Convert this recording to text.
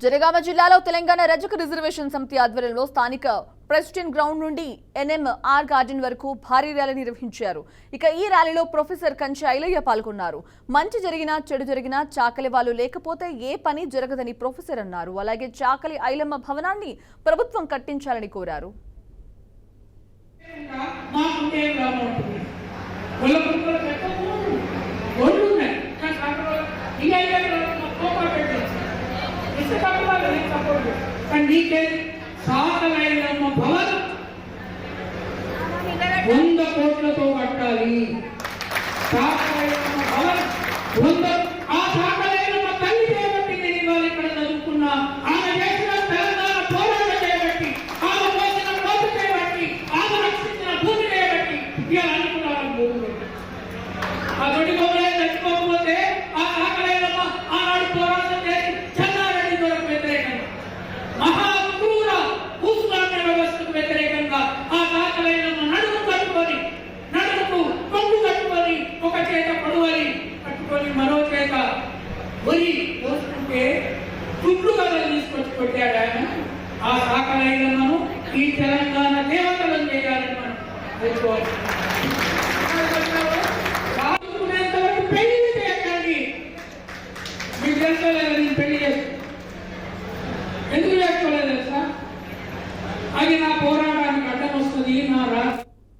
జనగామ జిల్లాలో తెలంగాణ రజక రిజర్వేషన్ సమితి ఆధ్వర్యంలో స్థానిక ప్రెసిడెంట్ గ్రౌండ్ నుండి ఎన్ఎంఆర్ గార్డెన్ వరకు భారీ ర్యాలీ నిర్వహించారు. ఇక ఈ ర్యాలీలో ప్రొఫెసర్ కంచె ఐలయ్య పాల్గొన్నారు. మంచి జరిగినా చెడు జరిగినా చాకలి వాళ్ళు లేకపోతే ఏ పని జరగదని ప్రొఫెసర్ అన్నారు. అలాగే చాకలి ఐలమ్మ భవనాన్ని ప్రభుత్వం కట్టించాలని కోరారు. సాకలైలమ్మ భవన్ 100 కోట్లతో కట్టాలి. సాకలైలమ్మ భవన్ 100. ఆ సాకలైలమ్మ తల్లి చేయబట్టింది. వాళ్ళు ఇక్కడ చదువుకున్న ఆమె చేసిన తెలంగాణ పోరాటం చేయబట్టి, ఆమె పోసిన కోట చేయబట్టి, ఆమె రక్షించిన భూమి చేయబట్టి ఇవాళ అనుకున్నారు భూమి. ఆ దొడ్డి గోపురం తెచ్చుకోకపోతే ఆ సాకలైలమ్మ ఆనాడు పోరాటం చేసి చెన్నారెడ్డి దొరకు వ్యతిరేకంగా మహాక్రూర భూస్వామ్య వ్యవస్థకు వ్యతిరేకంగా ఆ సాకలైలమ్మ నడుము కొంగు కట్టుకొని ఒక చేత పడువని కట్టుకొని మరో చేత వరి పోసుకుంటే చుట్లు కథలు తీసుకొచ్చి కొట్టాడు ఆయన. ఆ సాకలైలమ్మను ఈ తెలంగాణ దేవతలను చేయాలని మనం తెలుసుకోవాలి.